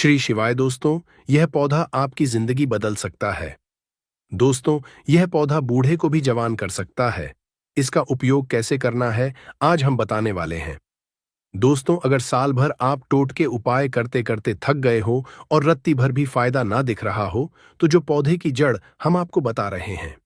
श्री शिवाय दोस्तों, यह पौधा आपकी जिंदगी बदल सकता है। दोस्तों, यह पौधा बूढ़े को भी जवान कर सकता है। इसका उपयोग कैसे करना है, आज हम बताने वाले हैं। दोस्तों, अगर साल भर आप टोटके उपाय करते करते थक गए हो और रत्ती भर भी फायदा ना दिख रहा हो, तो जो पौधे की जड़ हम आपको बता रहे हैं,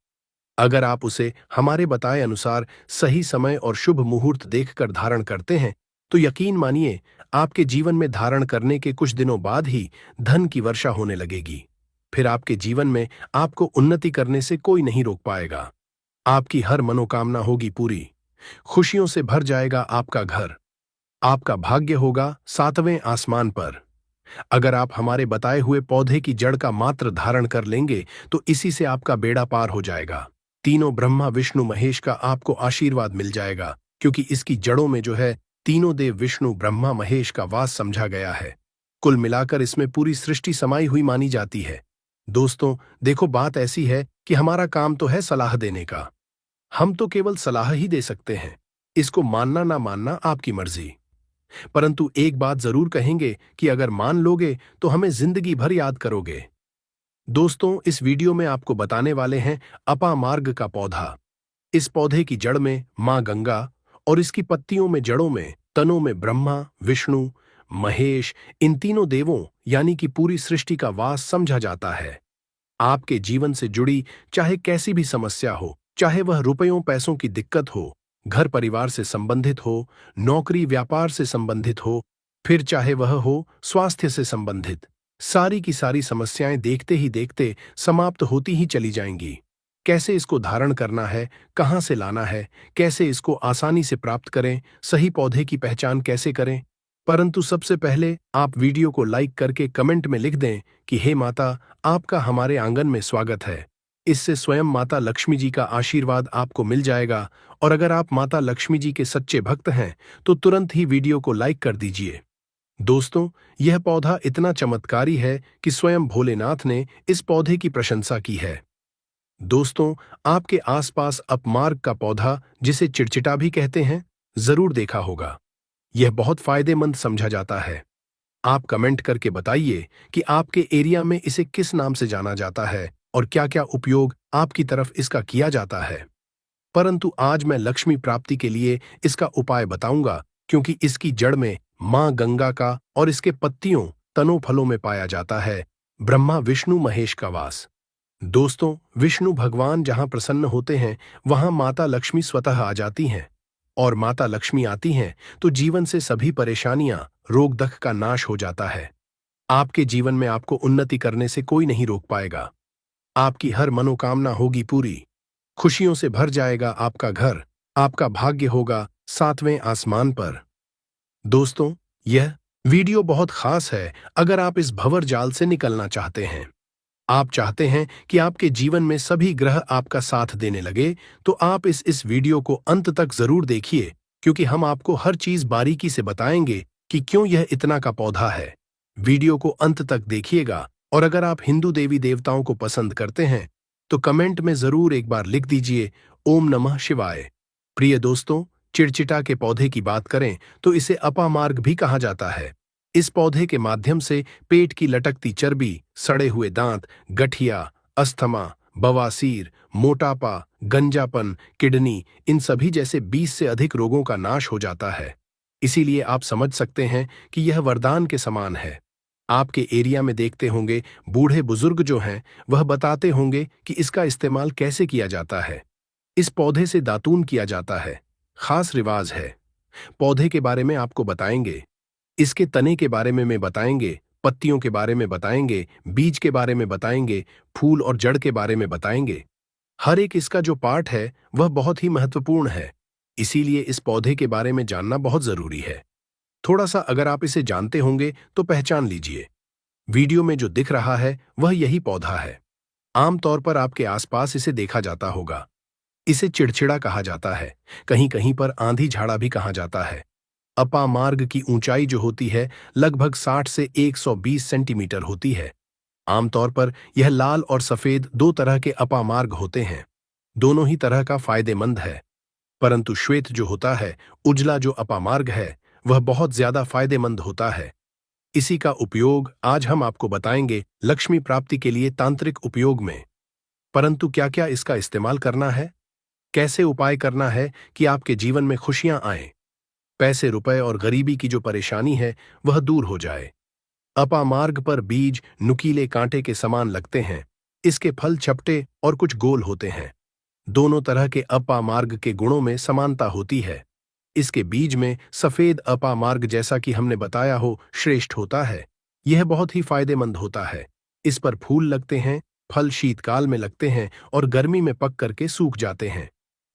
अगर आप उसे हमारे बताए अनुसार सही समय और शुभ मुहूर्त देखकर धारण करते हैं, तो यकीन मानिए आपके जीवन में धारण करने के कुछ दिनों बाद ही धन की वर्षा होने लगेगी। फिर आपके जीवन में आपको उन्नति करने से कोई नहीं रोक पाएगा। आपकी हर मनोकामना होगी पूरी। खुशियों से भर जाएगा आपका घर। आपका भाग्य होगा 7वें आसमान पर। अगर आप हमारे बताए हुए पौधे की जड़ का मात्र धारण कर लेंगे, तो इसी से आपका बेड़ा पार हो जाएगा। तीनों ब्रह्मा विष्णु महेश का आपको आशीर्वाद मिल जाएगा, क्योंकि इसकी जड़ों में जो है तीनों देव विष्णु ब्रह्मा महेश का वास समझा गया है। कुल मिलाकर इसमें पूरी सृष्टि समाई हुई मानी जाती है। दोस्तों, देखो, बात ऐसी है कि हमारा काम तो है सलाह देने का। हम तो केवल सलाह ही दे सकते हैं। इसको मानना ना मानना आपकी मर्जी। परंतु एक बात जरूर कहेंगे कि अगर मान लोगे तो हमें जिंदगी भर याद करोगे। दोस्तों, इस वीडियो में आपको बताने वाले हैं अपामार्ग का पौधा। इस पौधे की जड़ में मां गंगा और इसकी पत्तियों में, जड़ों में, तनों में ब्रह्मा विष्णु महेश, इन तीनों देवों यानी कि पूरी सृष्टि का वास समझा जाता है। आपके जीवन से जुड़ी चाहे कैसी भी समस्या हो, चाहे वह रुपयों पैसों की दिक्कत हो, घर परिवार से संबंधित हो, नौकरी व्यापार से संबंधित हो, फिर चाहे वह हो स्वास्थ्य से संबंधित, सारी की सारी समस्याएं देखते ही देखते समाप्त होती ही चली जाएंगी। कैसे इसको धारण करना है, कहां से लाना है, कैसे इसको आसानी से प्राप्त करें, सही पौधे की पहचान कैसे करें। परंतु सबसे पहले आप वीडियो को लाइक करके कमेंट में लिख दें कि हे माता, आपका हमारे आंगन में स्वागत है। इससे स्वयं माता लक्ष्मी जी का आशीर्वाद आपको मिल जाएगा। और अगर आप माता लक्ष्मी जी के सच्चे भक्त हैं, तो तुरंत ही वीडियो को लाइक कर दीजिए। दोस्तों, यह पौधा इतना चमत्कारी है कि स्वयं भोलेनाथ ने इस पौधे की प्रशंसा की है। दोस्तों, आपके आसपास अपमार्ग का पौधा, जिसे चिड़चिटा भी कहते हैं, जरूर देखा होगा। यह बहुत फायदेमंद समझा जाता है। आप कमेंट करके बताइए कि आपके एरिया में इसे किस नाम से जाना जाता है और क्या-क्या उपयोग आपकी तरफ इसका किया जाता है। परंतु आज मैं लक्ष्मी प्राप्ति के लिए इसका उपाय बताऊंगा, क्योंकि इसकी जड़ में मां गंगा का और इसके पत्तियों, तनों, फलों में पाया जाता है ब्रह्मा विष्णु महेश का वास। दोस्तों, विष्णु भगवान जहां प्रसन्न होते हैं, वहां माता लक्ष्मी स्वतः आ जाती हैं। और माता लक्ष्मी आती हैं तो जीवन से सभी परेशानियां, रोग दख का नाश हो जाता है। आपके जीवन में आपको उन्नति करने से कोई नहीं रोक पाएगा। आपकी हर मनोकामना होगी पूरी। खुशियों से भर जाएगा आपका घर। आपका भाग्य होगा 7वें आसमान पर। दोस्तों, यह वीडियो बहुत खास है अगर आप इस भंवर जाल से निकलना चाहते हैं। आप चाहते हैं कि आपके जीवन में सभी ग्रह आपका साथ देने लगे, तो आप इस वीडियो को अंत तक जरूर देखिए, क्योंकि हम आपको हर चीज बारीकी से बताएंगे कि क्यों यह इतना का पौधा है। वीडियो को अंत तक देखिएगा। और अगर आप हिंदू देवी देवताओं को पसंद करते हैं, तो कमेंट में जरूर एक बार लिख दीजिए ओम नमः शिवाय। प्रिय दोस्तों, चिड़चिटा के पौधे की बात करें तो इसे अपामार्ग भी कहा जाता है। इस पौधे के माध्यम से पेट की लटकती चर्बी, सड़े हुए दांत, गठिया, अस्थमा, बवासीर, मोटापा, गंजापन, किडनी, इन सभी जैसे 20 से अधिक रोगों का नाश हो जाता है। इसीलिए आप समझ सकते हैं कि यह वरदान के समान है। आपके एरिया में देखते होंगे बूढ़े बुजुर्ग जो हैं, वह बताते होंगे कि इसका इस्तेमाल कैसे किया जाता है। इस पौधे से दातून किया जाता है, खास रिवाज है। पौधे के बारे में आपको बताएंगे, इसके तने के बारे में बताएंगे, पत्तियों के बारे में बताएंगे, बीज के बारे में बताएंगे, फूल और जड़ के बारे में बताएंगे। हर एक इसका जो पार्ट है वह बहुत ही महत्वपूर्ण है। इसीलिए इस पौधे के बारे में जानना बहुत जरूरी है। थोड़ा सा अगर आप इसे जानते होंगे तो पहचान लीजिए। वीडियो में जो दिख रहा है वह यही पौधा है। आमतौर पर आपके आसपास इसे देखा जाता होगा। इसे चिड़चिड़ा कहा जाता है, कहीं कहीं पर आंधी झाड़ा भी कहा जाता है। अपामार्ग की ऊंचाई जो होती है लगभग 60 से 120 सेंटीमीटर होती है। आमतौर पर यह लाल और सफेद दो तरह के अपामार्ग होते हैं। दोनों ही तरह का फायदेमंद है, परंतु श्वेत जो होता है, उजला जो अपामार्ग है, वह बहुत ज्यादा फायदेमंद होता है। इसी का उपयोग आज हम आपको बताएंगे लक्ष्मी प्राप्ति के लिए तांत्रिक उपयोग में। परंतु क्या क्या इसका इस्तेमाल करना है, कैसे उपाय करना है कि आपके जीवन में खुशियां आए, पैसे रुपए और गरीबी की जो परेशानी है वह दूर हो जाए। अपामार्ग पर बीज नुकीले कांटे के समान लगते हैं। इसके फल चपटे और कुछ गोल होते हैं। दोनों तरह के अपामार्ग के गुणों में समानता होती है। इसके बीज में सफेद अपामार्ग, जैसा कि हमने बताया हो, श्रेष्ठ होता है। यह बहुत ही फायदेमंद होता है। इस पर फूल लगते हैं, फल शीतकाल में लगते हैं और गर्मी में पक करके सूख जाते हैं।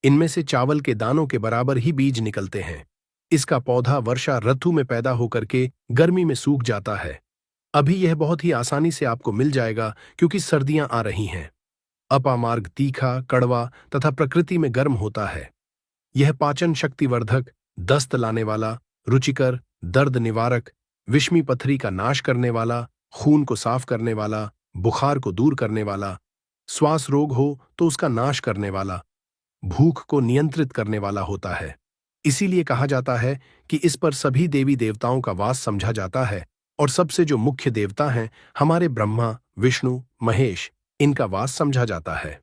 इनमें से चावल के दानों के बराबर ही बीज निकलते हैं। इसका पौधा वर्षा ऋतु में पैदा होकर के गर्मी में सूख जाता है। अभी यह बहुत ही आसानी से आपको मिल जाएगा क्योंकि सर्दियां आ रही हैं। अपामार्ग तीखा, कड़वा तथा प्रकृति में गर्म होता है। यह पाचन शक्तिवर्धक, दस्त लाने वाला, रुचिकर, दर्द निवारक, विषमी पथरी का नाश करने वाला, खून को साफ करने वाला, बुखार को दूर करने वाला, श्वास रोग हो तो उसका नाश करने वाला, भूख को नियंत्रित करने वाला होता है। इसीलिए कहा जाता है कि इस पर सभी देवी देवताओं का वास समझा जाता है और सबसे जो मुख्य देवता हैं हमारे ब्रह्मा, विष्णु, महेश, इनका वास समझा जाता है।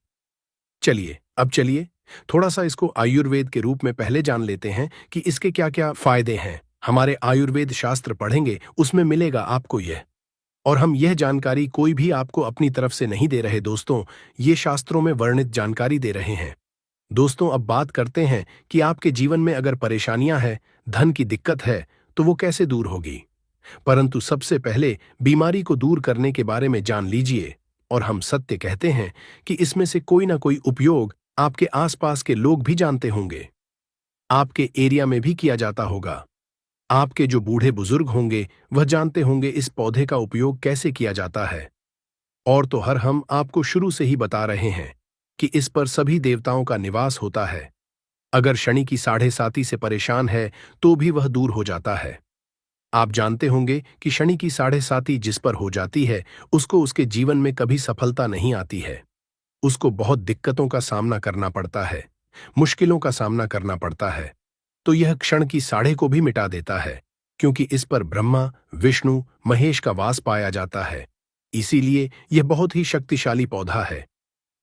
चलिए थोड़ा सा इसको आयुर्वेद के रूप में पहले जान लेते हैं कि इसके क्या क्या फायदे हैं। हमारे आयुर्वेद शास्त्र पढ़ेंगे, उसमें मिलेगा आपको यह। और हम यह जानकारी कोई भी आपको अपनी तरफ से नहीं दे रहे दोस्तों, ये शास्त्रों में वर्णित जानकारी दे रहे हैं। दोस्तों, अब बात करते हैं कि आपके जीवन में अगर परेशानियां हैं, धन की दिक्कत है, तो वो कैसे दूर होगी। परंतु सबसे पहले बीमारी को दूर करने के बारे में जान लीजिए। और हम सत्य कहते हैं कि इसमें से कोई ना कोई उपयोग आपके आसपास के लोग भी जानते होंगे, आपके एरिया में भी किया जाता होगा। आपके जो बूढ़े बुजुर्ग होंगे वह जानते होंगे इस पौधे का उपयोग कैसे किया जाता है। और तो हम आपको शुरू से ही बता रहे हैं कि इस पर सभी देवताओं का निवास होता है। अगर शनि की 7.5 से परेशान है तो भी वह दूर हो जाता है। आप जानते होंगे कि शनि की 7.5 जिस पर हो जाती है उसको उसके जीवन में कभी सफलता नहीं आती है। उसको बहुत दिक्कतों का सामना करना पड़ता है, मुश्किलों का सामना करना पड़ता है। तो यह क्षण की 7.5 को भी मिटा देता है, क्योंकि इस पर ब्रह्मा, विष्णु, महेश का वास पाया जाता है। इसीलिए यह बहुत ही शक्तिशाली पौधा है।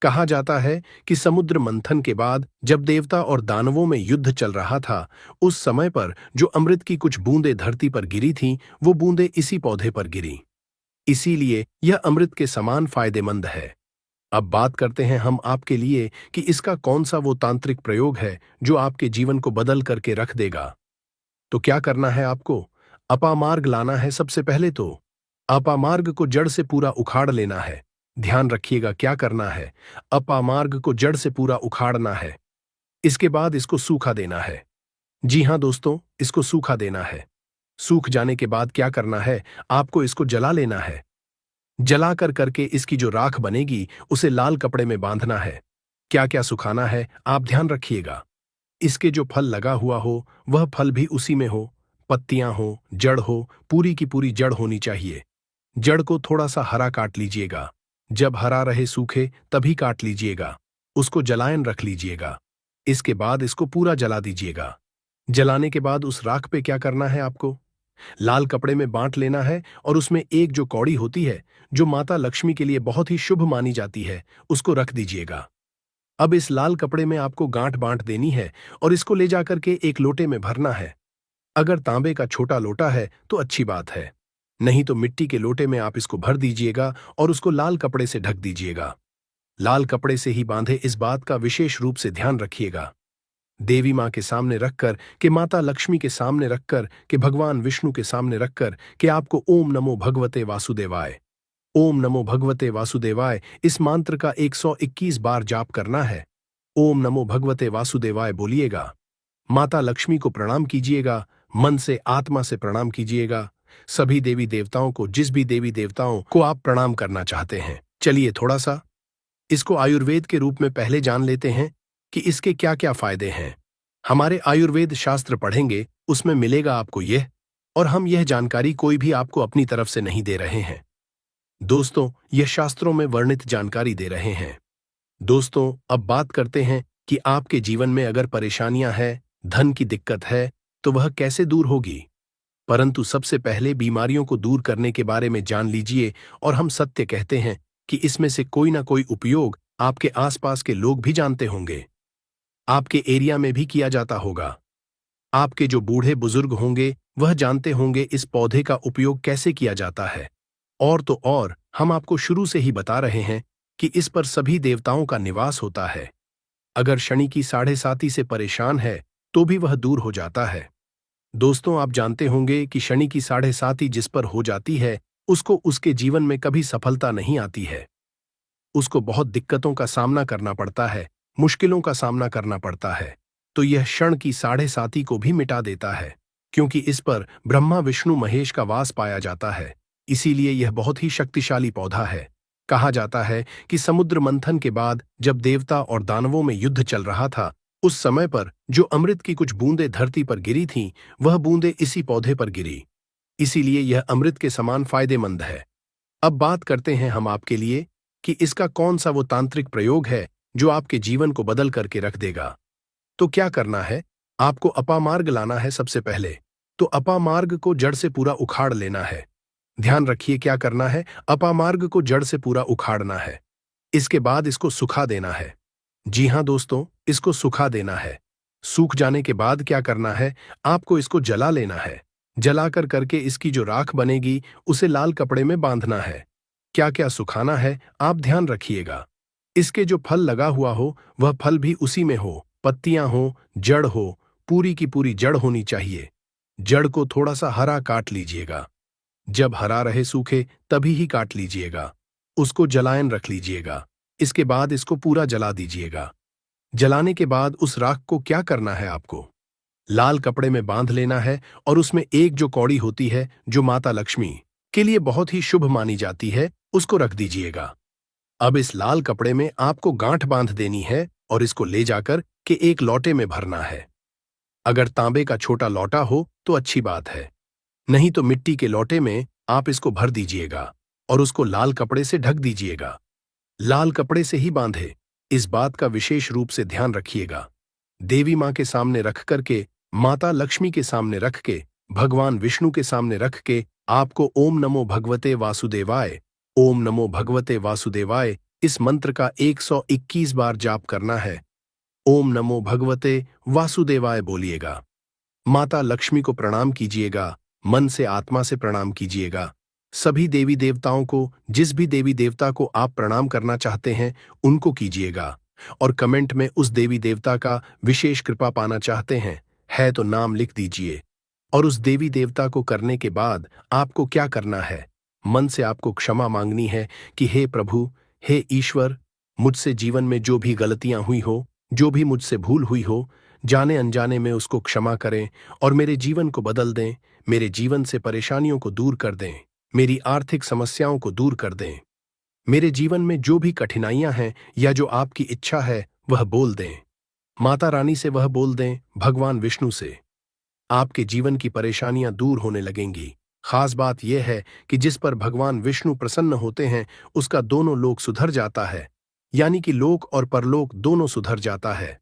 कहा जाता है कि समुद्र मंथन के बाद जब देवता और दानवों में युद्ध चल रहा था, उस समय पर जो अमृत की कुछ बूंदें धरती पर गिरी थीं, वो बूंदें इसी पौधे पर गिरी। इसीलिए यह अमृत के समान फायदेमंद है। अब बात करते हैं हम आपके लिए कि इसका कौन सा वो तांत्रिक प्रयोग है जो आपके जीवन को बदल करके रख देगा। तो क्या करना है आपको? अपामार्ग लाना है सबसे पहले तो। अपामार्ग को जड़ से पूरा उखाड़ लेना है। ध्यान रखिएगा क्या करना है, अपामार्ग को जड़ से पूरा उखाड़ना है। इसके बाद इसको सूखा देना है। जी हां दोस्तों, इसको सूखा देना है। सूख जाने के बाद क्या करना है, आपको इसको जला लेना है। जला कर करके इसकी जो राख बनेगी उसे लाल कपड़े में बांधना है। क्या क्या सुखाना है आप ध्यान रखिएगा। इसके जो फल लगा हुआ हो वह फल भी उसी में हो, पत्तियां हो, जड़ हो, पूरी की पूरी जड़ होनी चाहिए। जड़ को थोड़ा सा हरा काट लीजिएगा। जब हरा रहे सूखे तभी काट लीजिएगा। उसको जलायन रख लीजिएगा। इसके बाद इसको पूरा जला दीजिएगा। जलाने के बाद उस राख पे क्या करना है आपको, लाल कपड़े में बांट लेना है और उसमें एक जो कौड़ी होती है जो माता लक्ष्मी के लिए बहुत ही शुभ मानी जाती है, उसको रख दीजिएगा। अब इस लाल कपड़े में आपको गांठ बांट देनी है और इसको ले जाकर के एक लोटे में भरना है। अगर तांबे का छोटा लोटा है तो अच्छी बात है, नहीं तो मिट्टी के लोटे में आप इसको भर दीजिएगा और उसको लाल कपड़े से ढक दीजिएगा। लाल कपड़े से ही बांधे, इस बात का विशेष रूप से ध्यान रखिएगा। देवी मां के सामने रखकर, कि माता लक्ष्मी के सामने रखकर, कि भगवान विष्णु के सामने रखकर, कि आपको ओम नमो भगवते वासुदेवाय, ओम नमो भगवते वासुदेवाय इस मंत्र का 121 बार जाप करना है। ओम नमो भगवते वासुदेवाय बोलिएगा। माता लक्ष्मी को प्रणाम कीजिएगा, मन से आत्मा से प्रणाम कीजिएगा। सभी देवी देवताओं को, जिस भी देवी देवताओं को आप प्रणाम करना चाहते हैं। चलिए थोड़ा सा इसको आयुर्वेद के रूप में पहले जान लेते हैं कि इसके क्या क्या फायदे हैं। हमारे आयुर्वेद शास्त्र पढ़ेंगे, उसमें मिलेगा आपको यह, और हम यह जानकारी कोई भी आपको अपनी तरफ से नहीं दे रहे हैं दोस्तों, यह शास्त्रों में वर्णित जानकारी दे रहे हैं। दोस्तों, अब बात करते हैं कि आपके जीवन में अगर परेशानियां हैं, धन की दिक्कत है, तो वह कैसे दूर होगी। परंतु सबसे पहले बीमारियों को दूर करने के बारे में जान लीजिए और हम सत्य कहते हैं कि इसमें से कोई ना कोई उपयोग आपके आसपास के लोग भी जानते होंगे। आपके एरिया में भी किया जाता होगा। आपके जो बूढ़े बुजुर्ग होंगे वह जानते होंगे इस पौधे का उपयोग कैसे किया जाता है। और तो और हम आपको शुरू से ही बता रहे हैं कि इस पर सभी देवताओं का निवास होता है। अगर शनि की 7.5 से परेशान है तो भी वह दूर हो जाता है। दोस्तों, आप जानते होंगे कि शनि की 7.5 जिस पर हो जाती है उसको उसके जीवन में कभी सफलता नहीं आती है। उसको बहुत दिक्कतों का सामना करना पड़ता है, मुश्किलों का सामना करना पड़ता है। तो यह क्षण की 7.5 को भी मिटा देता है, क्योंकि इस पर ब्रह्मा विष्णु महेश का वास पाया जाता है। इसीलिए यह बहुत ही शक्तिशाली पौधा है। कहा जाता है कि समुद्र मंथन के बाद जब देवता और दानवों में युद्ध चल रहा था, उस समय पर जो अमृत की कुछ बूंदें धरती पर गिरी थीं, वह बूंदें इसी पौधे पर गिरी। इसीलिए यह अमृत के समान फायदेमंद है। अब बात करते हैं हम आपके लिए कि इसका कौन सा वो तांत्रिक प्रयोग है जो आपके जीवन को बदल करके रख देगा। तो क्या करना है? आपको अपामार्ग लाना है। सबसे पहले तो अपामार्ग को जड़ से पूरा उखाड़ लेना है। ध्यान रखिए क्या करना है, अपामार्ग को जड़ से पूरा उखाड़ना है। इसके बाद इसको सुखा देना है। जी हां दोस्तों, इसको सुखा देना है। सूख जाने के बाद क्या करना है, आपको इसको जला लेना है। जलाकर करके इसकी जो राख बनेगी उसे लाल कपड़े में बांधना है। क्या क्या सुखाना है आप ध्यान रखिएगा। इसके जो फल लगा हुआ हो वह फल भी उसी में हो, पत्तियां हो, जड़ हो, पूरी की पूरी जड़ होनी चाहिए। जड़ को थोड़ा सा हरा काट लीजिएगा। जब हरा रहे सूखे तभी ही काट लीजिएगा। उसको जलायन रख लीजिएगा। इसके बाद इसको पूरा जला दीजिएगा। जलाने के बाद उस राख को क्या करना है, आपको लाल कपड़े में बांध लेना है और उसमें एक जो कौड़ी होती है जो माता लक्ष्मी के लिए बहुत ही शुभ मानी जाती है, उसको रख दीजिएगा। अब इस लाल कपड़े में आपको गांठ बांध देनी है और इसको ले जाकर के एक लोटे में भरना है। अगर तांबे का छोटा लोटा हो तो अच्छी बात है, नहीं तो मिट्टी के लोटे में आप इसको भर दीजिएगा और उसको लाल कपड़े से ढक दीजिएगा। लाल कपड़े से ही बांधे, इस बात का विशेष रूप से ध्यान रखिएगा। देवी मां के सामने रख करके, माता लक्ष्मी के सामने रख के, भगवान विष्णु के सामने रख के आपको ओम नमो भगवते वासुदेवाय, ओम नमो भगवते वासुदेवाय इस मंत्र का 121 बार जाप करना है। ओम नमो भगवते वासुदेवाय बोलिएगा। माता लक्ष्मी को प्रणाम कीजिएगा, मन से आत्मा से प्रणाम कीजिएगा। सभी देवी देवताओं को, जिस भी देवी देवता को आप प्रणाम करना चाहते हैं उनको कीजिएगा। और कमेंट में उस देवी देवता का विशेष कृपा पाना चाहते हैं है तो नाम लिख दीजिए। और उस देवी देवता को करने के बाद आपको क्या करना है, मन से आपको क्षमा मांगनी है कि हे प्रभु, हे ईश्वर, मुझसे जीवन में जो भी गलतियां हुई हो, जो भी मुझसे भूल हुई हो, जाने अनजाने में उसको क्षमा करें और मेरे जीवन को बदल दें। मेरे जीवन से परेशानियों को दूर कर दें, मेरी आर्थिक समस्याओं को दूर कर दें। मेरे जीवन में जो भी कठिनाइयां हैं या जो आपकी इच्छा है वह बोल दें। माता रानी से वह बोल दें, भगवान विष्णु से। आपके जीवन की परेशानियां दूर होने लगेंगी। खास बात यह है कि जिस पर भगवान विष्णु प्रसन्न होते हैं उसका दोनों लोक सुधर जाता है, यानी कि लोक और परलोक दोनों सुधर जाता है।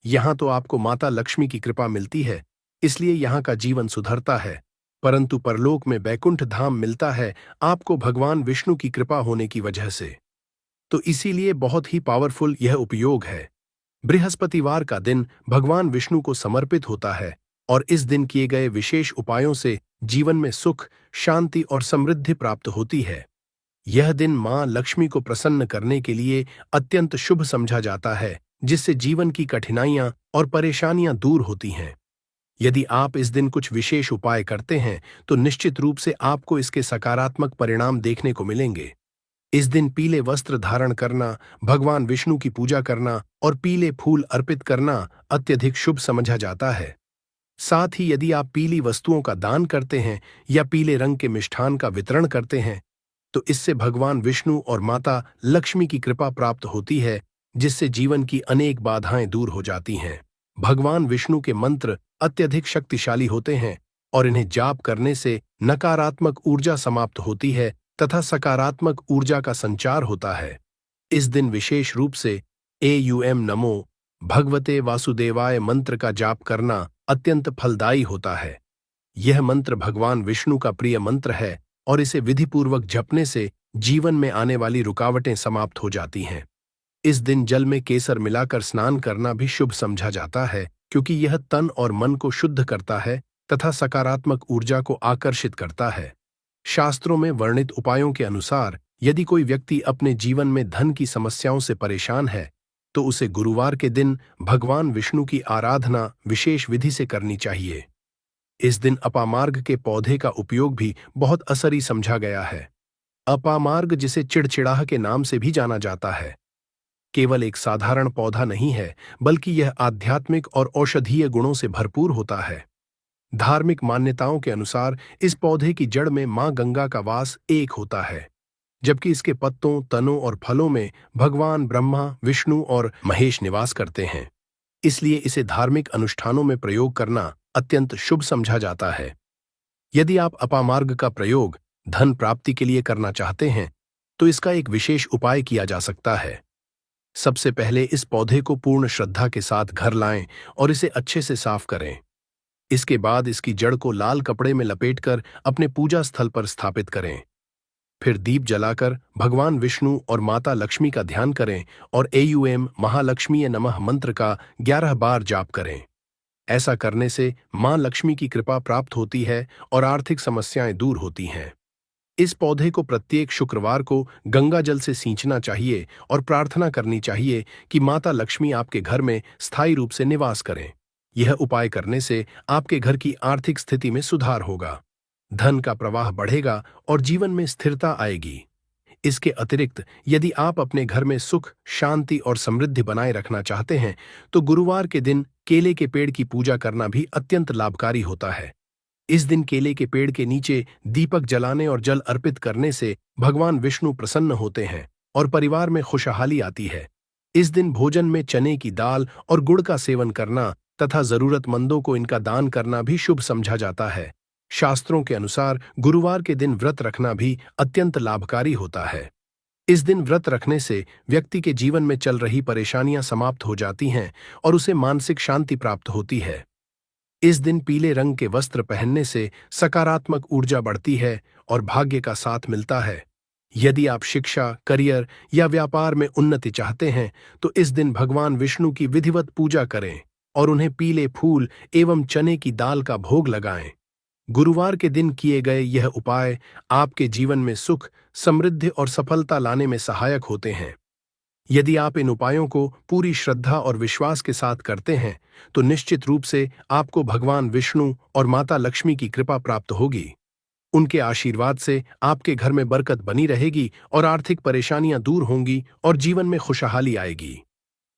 यहां तो आपको माता लक्ष्मी की कृपा मिलती है, इसलिए यहां का जीवन सुधरता है, परंतु परलोक में बैकुंठ धाम मिलता है आपको भगवान विष्णु की कृपा होने की वजह से। तो इसीलिए बहुत ही पावरफुल यह उपयोग है। बृहस्पतिवार का दिन भगवान विष्णु को समर्पित होता है और इस दिन किए गए विशेष उपायों से जीवन में सुख, शांति और समृद्धि प्राप्त होती है। यह दिन मां लक्ष्मी को प्रसन्न करने के लिए अत्यंत शुभ समझा जाता है, जिससे जीवन की कठिनाइयां और परेशानियां दूर होती हैं। यदि आप इस दिन कुछ विशेष उपाय करते हैं तो निश्चित रूप से आपको इसके सकारात्मक परिणाम देखने को मिलेंगे। इस दिन पीले वस्त्र धारण करना, भगवान विष्णु की पूजा करना और पीले फूल अर्पित करना अत्यधिक शुभ समझा जाता है। साथ ही यदि आप पीली वस्तुओं का दान करते हैं या पीले रंग के मिष्ठान का वितरण करते हैं तो इससे भगवान विष्णु और माता लक्ष्मी की कृपा प्राप्त होती है, जिससे जीवन की अनेक बाधाएं दूर हो जाती हैं। भगवान विष्णु के मंत्र अत्यधिक शक्तिशाली होते हैं और इन्हें जाप करने से नकारात्मक ऊर्जा समाप्त होती है तथा सकारात्मक ऊर्जा का संचार होता है। इस दिन विशेष रूप से एयूएम नमो भगवते वासुदेवाय मंत्र का जाप करना अत्यंत फलदायी होता है। यह मंत्र भगवान विष्णु का प्रिय मंत्र है और इसे विधिपूर्वक जपने से जीवन में आने वाली रुकावटें समाप्त हो जाती हैं। इस दिन जल में केसर मिलाकर स्नान करना भी शुभ समझा जाता है, क्योंकि यह तन और मन को शुद्ध करता है तथा सकारात्मक ऊर्जा को आकर्षित करता है। शास्त्रों में वर्णित उपायों के अनुसार यदि कोई व्यक्ति अपने जीवन में धन की समस्याओं से परेशान है, तो उसे गुरुवार के दिन भगवान विष्णु की आराधना विशेष विधि से करनी चाहिए। इस दिन अपामार्ग के पौधे का उपयोग भी बहुत असरी समझा गया है। अपामार्ग, जिसे चिड़चिड़ाह के नाम से भी जाना जाता है, केवल एक साधारण पौधा नहीं है, बल्कि यह आध्यात्मिक और औषधीय गुणों से भरपूर होता है। धार्मिक मान्यताओं के अनुसार इस पौधे की जड़ में मां गंगा का वास एक होता है, जबकि इसके पत्तों, तनों और फलों में भगवान ब्रह्मा, विष्णु और महेश निवास करते हैं। इसलिए इसे धार्मिक अनुष्ठानों में प्रयोग करना अत्यंत शुभ समझा जाता है। यदि आप अपामार्ग का प्रयोग धन प्राप्ति के लिए करना चाहते हैं, तो इसका एक विशेष उपाय किया जा सकता है। सबसे पहले इस पौधे को पूर्ण श्रद्धा के साथ घर लाएं और इसे अच्छे से साफ करें। इसके बाद इसकी जड़ को लाल कपड़े में लपेटकर अपने पूजा स्थल पर स्थापित करें। फिर दीप जलाकर भगवान विष्णु और माता लक्ष्मी का ध्यान करें और एयूएम महालक्ष्मीये नमः मंत्र का 11 बार जाप करें। ऐसा करने से मां लक्ष्मी की कृपा प्राप्त होती है और आर्थिक समस्याएं दूर होती हैं। इस पौधे को प्रत्येक शुक्रवार को गंगा जल से सींचना चाहिए और प्रार्थना करनी चाहिए कि माता लक्ष्मी आपके घर में स्थायी रूप से निवास करें। यह उपाय करने से आपके घर की आर्थिक स्थिति में सुधार होगा, धन का प्रवाह बढ़ेगा और जीवन में स्थिरता आएगी। इसके अतिरिक्त यदि आप अपने घर में सुख, शांति और समृद्धि बनाए रखना चाहते हैं, तो गुरुवार के दिन केले के पेड़ की पूजा करना भी अत्यंत लाभकारी होता है। इस दिन केले के पेड़ के नीचे दीपक जलाने और जल अर्पित करने से भगवान विष्णु प्रसन्न होते हैं और परिवार में खुशहाली आती है। इस दिन भोजन में चने की दाल और गुड़ का सेवन करना तथा जरूरतमंदों को इनका दान करना भी शुभ समझा जाता है। शास्त्रों के अनुसार गुरुवार के दिन व्रत रखना भी अत्यंत लाभकारी होता है। इस दिन व्रत रखने से व्यक्ति के जीवन में चल रही परेशानियां समाप्त हो जाती हैं और उसे मानसिक शांति प्राप्त होती है। इस दिन पीले रंग के वस्त्र पहनने से सकारात्मक ऊर्जा बढ़ती है और भाग्य का साथ मिलता है। यदि आप शिक्षा, करियर या व्यापार में उन्नति चाहते हैं, तो इस दिन भगवान विष्णु की विधिवत पूजा करें और उन्हें पीले फूल एवं चने की दाल का भोग लगाएं। गुरुवार के दिन किए गए यह उपाय आपके जीवन में सुख, समृद्धि और सफलता लाने में सहायक होते हैं। यदि आप इन उपायों को पूरी श्रद्धा और विश्वास के साथ करते हैं, तो निश्चित रूप से आपको भगवान विष्णु और माता लक्ष्मी की कृपा प्राप्त होगी। उनके आशीर्वाद से आपके घर में बरकत बनी रहेगी और आर्थिक परेशानियां दूर होंगी और जीवन में खुशहाली आएगी।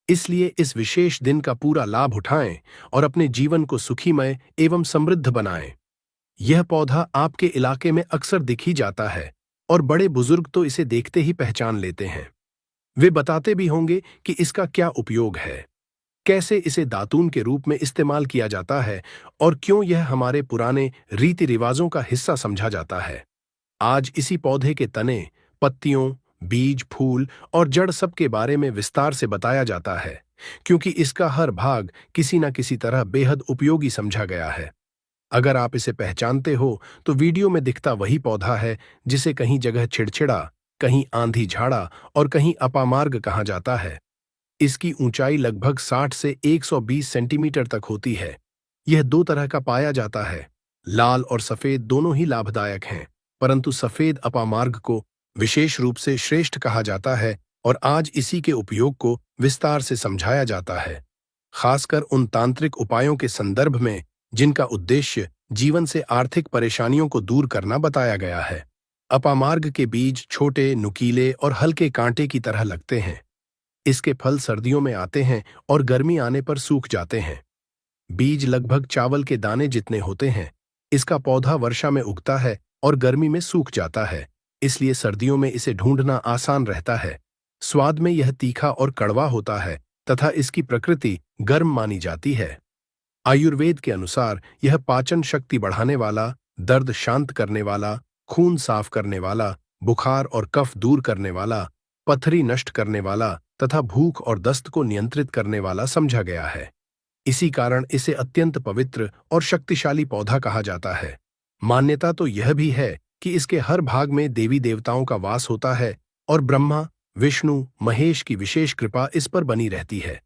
इसलिए इस विशेष दिन का पूरा लाभ उठाएं और अपने जीवन को सुखीमय एवं समृद्ध बनाएं। यह पौधा आपके इलाके में अक्सर दिख ही जाता है और बड़े बुजुर्ग तो इसे देखते ही पहचान लेते हैं। वे बताते भी होंगे कि इसका क्या उपयोग है, कैसे इसे दातून के रूप में इस्तेमाल किया जाता है और क्यों यह हमारे पुराने रीति रिवाजों का हिस्सा समझा जाता है। आज इसी पौधे के तने, पत्तियों, बीज, फूल और जड़ सब के बारे में विस्तार से बताया जाता है, क्योंकि इसका हर भाग किसी न किसी तरह बेहद उपयोगी समझा गया है। अगर आप इसे पहचानते हो, तो वीडियो में दिखता वही पौधा है जिसे कहीं जगह चिड़चिड़ा, कहीं आंधी झाड़ा और कहीं अपामार्ग कहा जाता है। इसकी ऊंचाई लगभग 60 से 120 सेंटीमीटर तक होती है। यह दो तरह का पाया जाता है, लाल और सफेद दोनों ही लाभदायक हैं, परंतु सफेद अपामार्ग को विशेष रूप से श्रेष्ठ कहा जाता है और आज इसी के उपयोग को विस्तार से समझाया जाता है, खासकर उन तांत्रिक उपायों के संदर्भ में जिनका उद्देश्य जीवन से आर्थिक परेशानियों को दूर करना बताया गया है। अपामार्ग के बीज छोटे, नुकीले और हल्के कांटे की तरह लगते हैं। इसके फल सर्दियों में आते हैं और गर्मी आने पर सूख जाते हैं। बीज लगभग चावल के दाने जितने होते हैं। इसका पौधा वर्षा में उगता है और गर्मी में सूख जाता है, इसलिए सर्दियों में इसे ढूंढना आसान रहता है। स्वाद में यह तीखा और कड़वा होता है तथा इसकी प्रकृति गर्म मानी जाती है। आयुर्वेद के अनुसार यह पाचन शक्ति बढ़ाने वाला, दर्द शांत करने वाला, खून साफ करने वाला, बुखार और कफ दूर करने वाला, पथरी नष्ट करने वाला तथा भूख और दस्त को नियंत्रित करने वाला समझा गया है। इसी कारण इसे अत्यंत पवित्र और शक्तिशाली पौधा कहा जाता है। मान्यता तो यह भी है कि इसके हर भाग में देवी देवताओं का वास होता है और ब्रह्मा, विष्णु, महेश की विशेष कृपा इस पर बनी रहती है।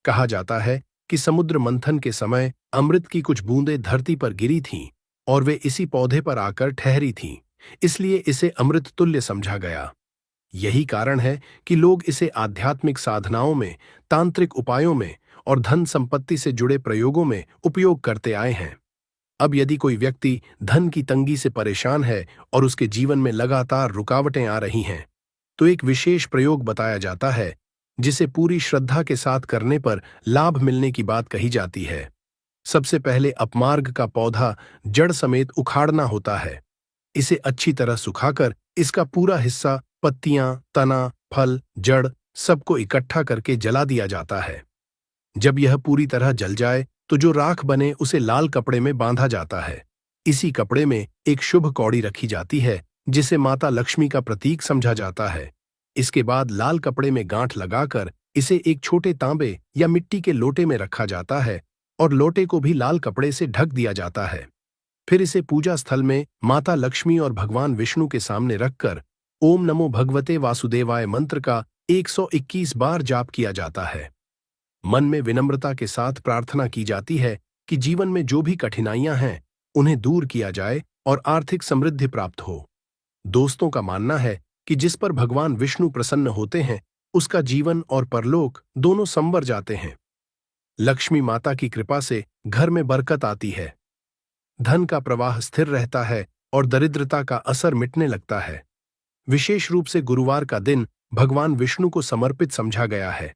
कहा जाता है कि समुद्र मंथन के समय अमृत की कुछ बूंदें धरती पर गिरी थीं और वे इसी पौधे पर आकर ठहरी थीं, इसलिए इसे अमृत तुल्य समझा गया। यही कारण है कि लोग इसे आध्यात्मिक साधनाओं में, तांत्रिक उपायों में और धन संपत्ति से जुड़े प्रयोगों में उपयोग करते आए हैं। अब यदि कोई व्यक्ति धन की तंगी से परेशान है और उसके जीवन में लगातार रुकावटें आ रही हैं, तो एक विशेष प्रयोग बताया जाता है जिसे पूरी श्रद्धा के साथ करने पर लाभ मिलने की बात कही जाती है। सबसे पहले अपमार्ग का पौधा जड़ समेत उखाड़ना होता है। इसे अच्छी तरह सुखाकर इसका पूरा हिस्सा, पत्तियां, तना, फल, जड़ सबको इकट्ठा करके जला दिया जाता है। जब यह पूरी तरह जल जाए तो जो राख बने उसे लाल कपड़े में बांधा जाता है। इसी कपड़े में एक शुभ कौड़ी रखी जाती है जिसे माता लक्ष्मी का प्रतीक समझा जाता है। इसके बाद लाल कपड़े में गांठ लगाकर इसे एक छोटे तांबे या मिट्टी के लोटे में रखा जाता है और लोटे को भी लाल कपड़े से ढक दिया जाता है। फिर इसे पूजा स्थल में माता लक्ष्मी और भगवान विष्णु के सामने रखकर ओम नमो भगवते वासुदेवाय मंत्र का 121 बार जाप किया जाता है। मन में विनम्रता के साथ प्रार्थना की जाती है कि जीवन में जो भी कठिनाइयां हैं उन्हें दूर किया जाए और आर्थिक समृद्धि प्राप्त हो। दोस्तों का मानना है कि जिस पर भगवान विष्णु प्रसन्न होते हैं उसका जीवन और परलोक दोनों संवर जाते हैं। लक्ष्मी माता की कृपा से घर में बरकत आती है, धन का प्रवाह स्थिर रहता है और दरिद्रता का असर मिटने लगता है। विशेष रूप से गुरुवार का दिन भगवान विष्णु को समर्पित समझा गया है,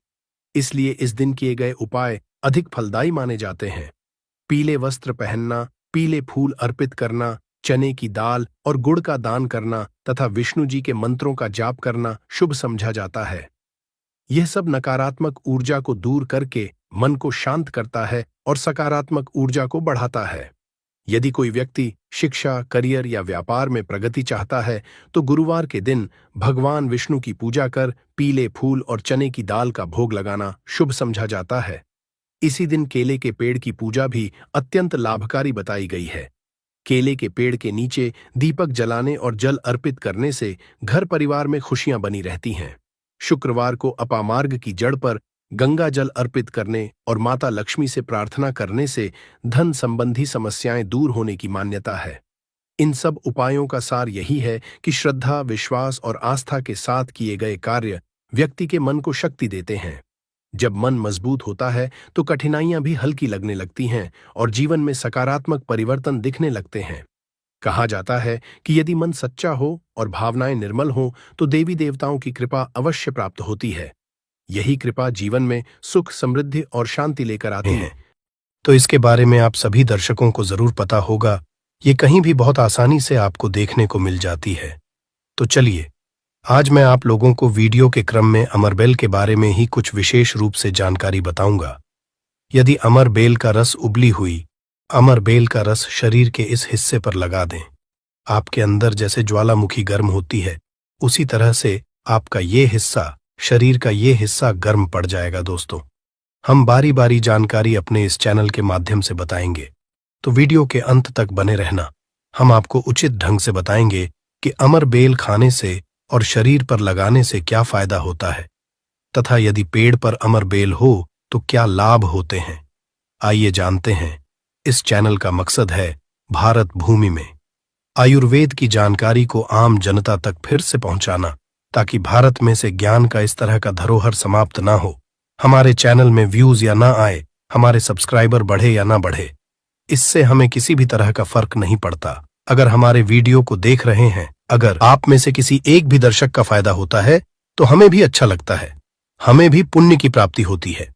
इसलिए इस दिन किए गए उपाय अधिक फलदायी माने जाते हैं। पीले वस्त्र पहनना, पीले फूल अर्पित करना, चने की दाल और गुड़ का दान करना तथा विष्णु जी के मंत्रों का जाप करना शुभ समझा जाता है। यह सब नकारात्मक ऊर्जा को दूर करके मन को शांत करता है और सकारात्मक ऊर्जा को बढ़ाता है। यदि कोई व्यक्ति शिक्षा, करियर या व्यापार में प्रगति चाहता है तो गुरुवार के दिन भगवान विष्णु की पूजा कर पीले फूल और चने की दाल का भोग लगाना शुभ समझा जाता है। इसी दिन केले के पेड़ की पूजा भी अत्यंत लाभकारी बताई गई है। केले के पेड़ के नीचे दीपक जलाने और जल अर्पित करने से घर परिवार में खुशियां बनी रहती हैं। शुक्रवार को अपामार्ग की जड़ पर गंगा जल अर्पित करने और माता लक्ष्मी से प्रार्थना करने से धन संबंधी समस्याएं दूर होने की मान्यता है। इन सब उपायों का सार यही है कि श्रद्धा, विश्वास और आस्था के साथ किए गए कार्य व्यक्ति के मन को शक्ति देते हैं। जब मन मजबूत होता है तो कठिनाइयां भी हल्की लगने लगती हैं और जीवन में सकारात्मक परिवर्तन दिखने लगते हैं। कहा जाता है कि यदि मन सच्चा हो और भावनाएं निर्मल हों तो देवी देवताओं की कृपा अवश्य प्राप्त होती है। यही कृपा जीवन में सुख, समृद्धि और शांति लेकर आती है। तो इसके बारे में आप सभी दर्शकों को जरूर पता होगा। ये कहीं भी बहुत आसानी से आपको देखने को मिल जाती है। तो चलिए, आज मैं आप लोगों को वीडियो के क्रम में अमर बेल के बारे में ही कुछ विशेष रूप से जानकारी बताऊंगा। यदि अमर बेल का रस उबली हुई अमर बेल का रस शरीर के इस हिस्से पर लगा दें, आपके अंदर जैसे ज्वालामुखी गर्म होती है, उसी तरह से आपका ये हिस्सा, शरीर का ये हिस्सा गर्म पड़ जाएगा। दोस्तों, हम बारी बारी जानकारी अपने इस चैनल के माध्यम से बताएंगे, तो वीडियो के अंत तक बने रहना। हम आपको उचित ढंग से बताएंगे कि अमर बेल खाने से और शरीर पर लगाने से क्या फायदा होता है, तथा यदि पेड़ पर अमर बेल हो तो क्या लाभ होते हैं। आइए जानते हैं। इस चैनल का मकसद है भारत भूमि में आयुर्वेद की जानकारी को आम जनता तक फिर से पहुंचाना, ताकि भारत में से ज्ञान का इस तरह का धरोहर समाप्त ना हो। हमारे चैनल में व्यूज या ना आए, हमारे सब्सक्राइबर बढ़े या ना बढ़े, इससे हमें किसी भी तरह का फर्क नहीं पड़ता। अगर हमारे वीडियो को देख रहे हैं, अगर आप में से किसी एक भी दर्शक का फायदा होता है तो हमें भी अच्छा लगता है, हमें भी पुण्य की प्राप्ति होती है।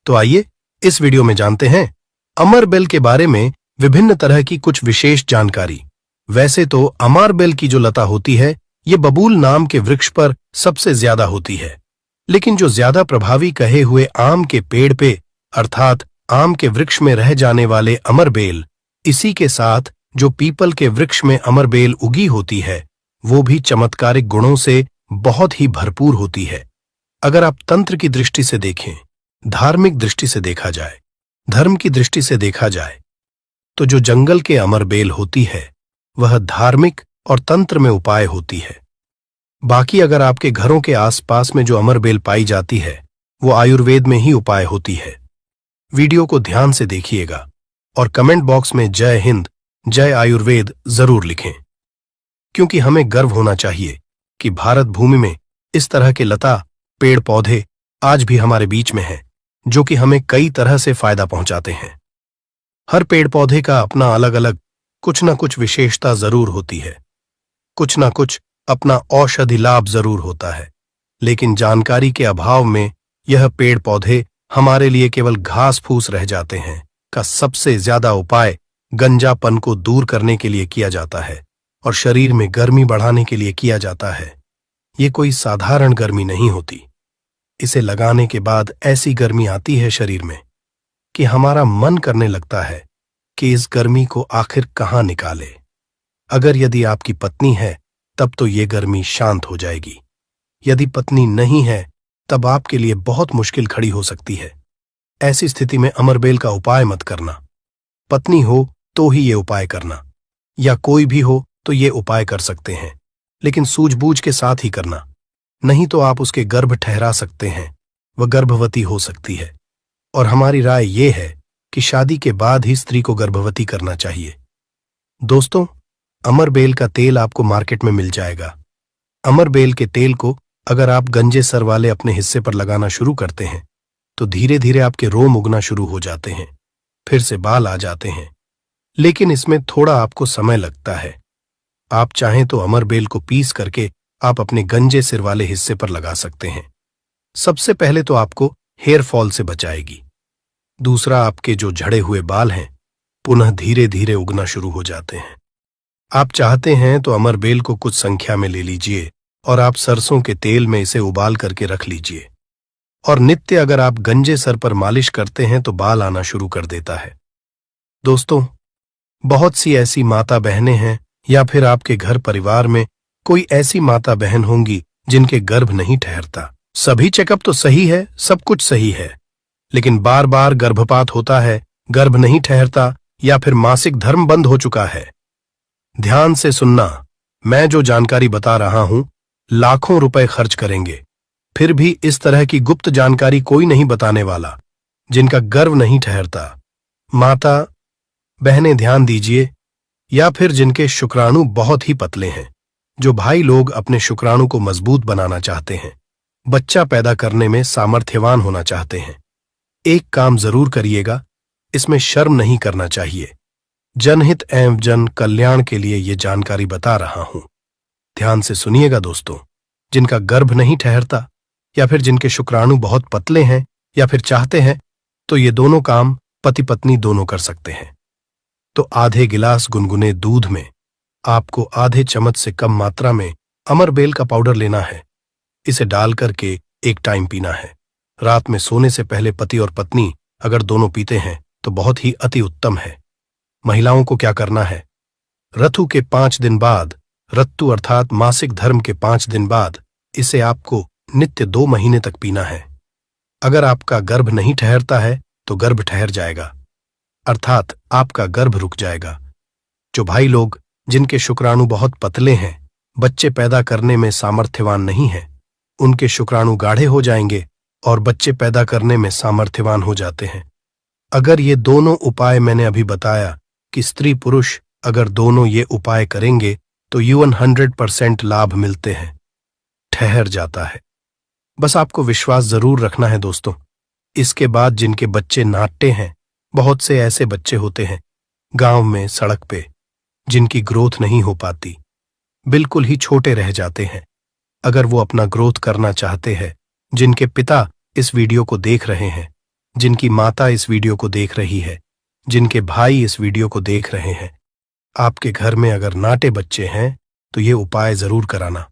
तो आइए इस वीडियो में जानते हैं अमर बेल के बारे में विभिन्न तरह की कुछ विशेष जानकारी। वैसे तो अमर बेल की जो लता होती है ये बबूल नाम के वृक्ष पर सबसे ज्यादा होती है, लेकिन जो ज्यादा प्रभावी कहे हुए आम के पेड़ पे अर्थात आम के वृक्ष में रह जाने वाले अमर बेल, इसी के साथ जो पीपल के वृक्ष में अमर बेल उगी होती है वो भी चमत्कारिक गुणों से बहुत ही भरपूर होती है। अगर आप तंत्र की दृष्टि से देखें, धार्मिक दृष्टि से देखा जाए धर्म की दृष्टि से देखा जाए तो जो जंगल के अमर बेल होती है वह धार्मिक और तंत्र में उपाय होती है। बाकी अगर आपके घरों के आसपास में जो अमर बेल पाई जाती है वो आयुर्वेद में ही उपाय होती है। वीडियो को ध्यान से देखिएगा और कमेंट बॉक्स में जय हिंद, जय आयुर्वेद जरूर लिखें, क्योंकि हमें गर्व होना चाहिए कि भारत भूमि में इस तरह के लता पेड़ पौधे आज भी हमारे बीच में हैं, जो कि हमें कई तरह से फायदा पहुंचाते हैं। हर पेड़ पौधे का अपना अलग अलग कुछ न कुछ विशेषता जरूर होती है, कुछ न कुछ अपना औषधि लाभ जरूर होता है, लेकिन जानकारी के अभाव में यह पेड़ पौधे हमारे लिए केवल घास फूस रह जाते हैं। का सबसे ज्यादा उपाय गंजापन को दूर करने के लिए किया जाता है और शरीर में गर्मी बढ़ाने के लिए किया जाता है। ये कोई साधारण गर्मी नहीं होती। इसे लगाने के बाद ऐसी गर्मी आती है शरीर में कि हमारा मन करने लगता है कि इस गर्मी को आखिर कहाँ निकाले। अगर यदि आपकी पत्नी है तब तो ये गर्मी शांत हो जाएगी। यदि पत्नी नहीं है तब आपके लिए बहुत मुश्किल खड़ी हो सकती है। ऐसी स्थिति में अमरबेल का उपाय मत करना। पत्नी हो तो ही ये उपाय करना, या कोई भी हो तो ये उपाय कर सकते हैं, लेकिन सूझबूझ के साथ ही करना, नहीं तो आप उसके गर्भ ठहरा सकते हैं, वह गर्भवती हो सकती है। और हमारी राय ये है कि शादी के बाद ही स्त्री को गर्भवती करना चाहिए। दोस्तों, अमरबेल का तेल आपको मार्केट में मिल जाएगा। अमरबेल के तेल को अगर आप गंजे सर वाले अपने हिस्से पर लगाना शुरू करते हैं तो धीरे धीरे आपके रोम उगना शुरू हो जाते हैं, फिर से बाल आ जाते हैं, लेकिन इसमें थोड़ा आपको समय लगता है। आप चाहें तो अमरबेल को पीस करके आप अपने गंजे सिर वाले हिस्से पर लगा सकते हैं। सबसे पहले तो आपको हेयर फॉल से बचाएगी। दूसरा, आपके जो झड़े हुए बाल हैं पुनः धीरे धीरे उगना शुरू हो जाते हैं। आप चाहते हैं तो अमरबेल को कुछ संख्या में ले लीजिए और आप सरसों के तेल में इसे उबाल करके रख लीजिए, और नित्य अगर आप गंजे सर पर मालिश करते हैं तो बाल आना शुरू कर देता है। दोस्तों, बहुत सी ऐसी माता बहनें हैं या फिर आपके घर परिवार में कोई ऐसी माता बहन होंगी जिनके गर्भ नहीं ठहरता। सभी चेकअप तो सही है, सब कुछ सही है, लेकिन बार बार गर्भपात होता है, गर्भ नहीं ठहरता, या फिर मासिक धर्म बंद हो चुका है। ध्यान से सुनना, मैं जो जानकारी बता रहा हूं लाखों रुपए खर्च करेंगे, फिर भी इस तरह की गुप्त जानकारी कोई नहीं बताने वाला। जिनका गर्भ नहीं ठहरता, माता बहनें ध्यान दीजिए, या फिर जिनके शुक्राणु बहुत ही पतले हैं, जो भाई लोग अपने शुक्राणु को मजबूत बनाना चाहते हैं, बच्चा पैदा करने में सामर्थ्यवान होना चाहते हैं, एक काम जरूर करिएगा, इसमें शर्म नहीं करना चाहिए। जनहित एवं जन कल्याण के लिए ये जानकारी बता रहा हूं। ध्यान से सुनिएगा दोस्तों, जिनका गर्भ नहीं ठहरता या फिर जिनके शुक्राणु बहुत पतले हैं या फिर चाहते हैं, तो ये दोनों काम पति पत्नी दोनों कर सकते हैं। तो आधे गिलास गुनगुने दूध में आपको आधे चम्मच से कम मात्रा में अमरबेल का पाउडर लेना है। इसे डाल करके एक टाइम पीना है। रात में सोने से पहले पति और पत्नी अगर दोनों पीते हैं तो बहुत ही अति उत्तम है। महिलाओं को क्या करना है, ऋतु के 5 दिन बाद, ऋतु अर्थात मासिक धर्म के 5 दिन बाद इसे आपको नित्य 2 महीने तक पीना है। अगर आपका गर्भ नहीं ठहरता है तो गर्भ ठहर जाएगा, अर्थात आपका गर्भ रुक जाएगा। जो भाई लोग जिनके शुक्राणु बहुत पतले हैं, बच्चे पैदा करने में सामर्थ्यवान नहीं हैं, उनके शुक्राणु गाढ़े हो जाएंगे और बच्चे पैदा करने में सामर्थ्यवान हो जाते हैं। अगर ये दोनों उपाय मैंने अभी बताया कि स्त्री पुरुष अगर दोनों ये उपाय करेंगे तो यौवन 100% लाभ मिलते हैं, ठहर जाता है। बस आपको विश्वास जरूर रखना है दोस्तों। इसके बाद जिनके बच्चे नाट्य हैं, बहुत से ऐसे बच्चे होते हैं गांव में, सड़क पे, जिनकी ग्रोथ नहीं हो पाती, बिल्कुल ही छोटे रह जाते हैं। अगर वो अपना ग्रोथ करना चाहते हैं, जिनके पिता इस वीडियो को देख रहे हैं, जिनकी माता इस वीडियो को देख रही है, जिनके भाई इस वीडियो को देख रहे हैं, आपके घर में अगर नाटे बच्चे हैं तो ये उपाय जरूर कराना।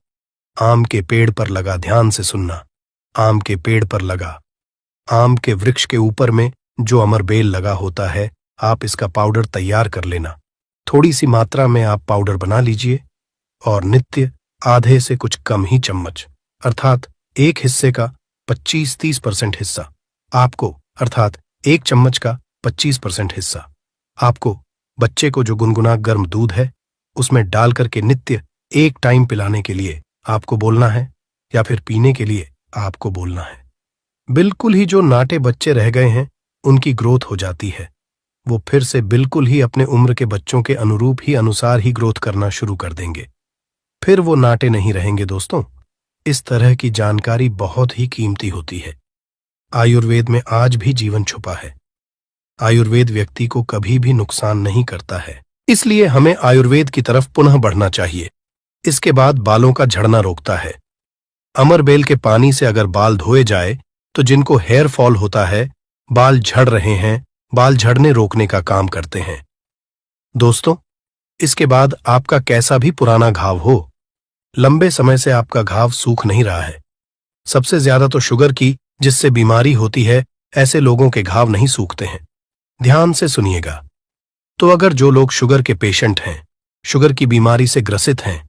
आम के पेड़ पर लगा, ध्यान से सुनना, आम के पेड़ पर लगा, आम के वृक्ष के ऊपर में जो अमरबेल लगा होता है, आप इसका पाउडर तैयार कर लेना। थोड़ी सी मात्रा में आप पाउडर बना लीजिए और नित्य आधे से कुछ कम ही चम्मच, अर्थात एक हिस्से का 25-30% हिस्सा आपको, अर्थात 1 चम्मच का 25% हिस्सा आपको बच्चे को जो गुनगुना गर्म दूध है उसमें डाल करके नित्य एक टाइम पिलाने के लिए आपको बोलना है, या फिर पीने के लिए आपको बोलना है। बिल्कुल ही जो नाटे बच्चे रह गए हैं उनकी ग्रोथ हो जाती है, वो फिर से बिल्कुल ही अपने उम्र के बच्चों के अनुरूप ही अनुसार ही ग्रोथ करना शुरू कर देंगे, फिर वो नाटे नहीं रहेंगे। दोस्तों, इस तरह की जानकारी बहुत ही कीमती होती है। आयुर्वेद में आज भी जीवन छुपा है। आयुर्वेद व्यक्ति को कभी भी नुकसान नहीं करता है, इसलिए हमें आयुर्वेद की तरफ पुनः बढ़ना चाहिए। इसके बाद बालों का झड़ना रोकता है। अमरबेल के पानी से अगर बाल धोए जाए तो जिनको हेयर फॉल होता है, बाल झड़ रहे हैं, बाल झड़ने रोकने का काम करते हैं। दोस्तों, इसके बाद आपका कैसा भी पुराना घाव हो, लंबे समय से आपका घाव सूख नहीं रहा है, सबसे ज्यादा तो शुगर की जिससे बीमारी होती है, ऐसे लोगों के घाव नहीं सूखते हैं। ध्यान से सुनिएगा। तो अगर जो लोग शुगर के पेशेंट हैं, शुगर की बीमारी से ग्रसित हैं,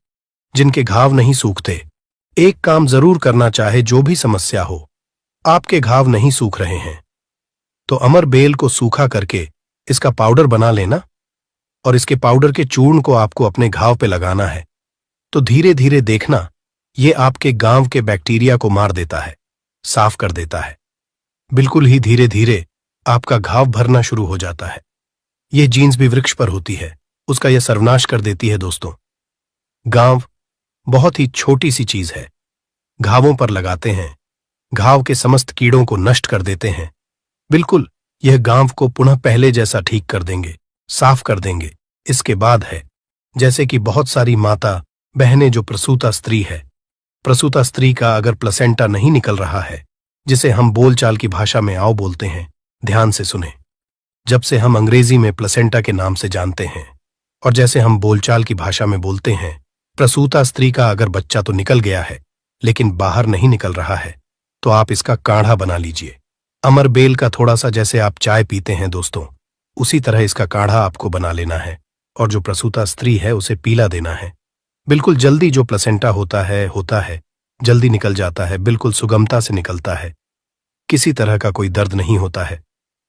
जिनके घाव नहीं सूखते, एक काम जरूर करना चाहे, जो भी समस्या हो, आपके घाव नहीं सूख रहे हैं तो अमरबेल को सूखा करके इसका पाउडर बना लेना, और इसके पाउडर के चूर्ण को आपको अपने घाव पे लगाना है। तो धीरे धीरे देखना, ये आपके घाव के बैक्टीरिया को मार देता है, साफ कर देता है। बिल्कुल ही धीरे धीरे आपका घाव भरना शुरू हो जाता है। यह जीन्स भी वृक्ष पर होती है, उसका यह सर्वनाश कर देती है। दोस्तों, घाव बहुत ही छोटी सी चीज है, घावों पर लगाते हैं, घाव के समस्त कीड़ों को नष्ट कर देते हैं। बिल्कुल यह घाव को पुनः पहले जैसा ठीक कर देंगे, साफ कर देंगे। इसके बाद है, जैसे कि बहुत सारी माता बहनें जो प्रसूता स्त्री है, प्रसूता स्त्री का अगर प्लेसेंटा नहीं निकल रहा है, जिसे हम बोलचाल की भाषा में आओ बोलते हैं, ध्यान से सुने। जब से हम अंग्रेजी में प्लेसेंटा के नाम से जानते हैं, और जैसे हम बोलचाल की भाषा में बोलते हैं, प्रसूता स्त्री का अगर बच्चा तो निकल गया है लेकिन बाहर नहीं निकल रहा है, तो आप इसका काढ़ा बना लीजिए। अमरबेल का थोड़ा सा, जैसे आप चाय पीते हैं दोस्तों, उसी तरह इसका काढ़ा आपको बना लेना है, और जो प्रसूता स्त्री है उसे पीला देना है। बिल्कुल जल्दी जो प्लेसेंटा होता है जल्दी निकल जाता है, बिल्कुल सुगमता से निकलता है, किसी तरह का कोई दर्द नहीं होता है।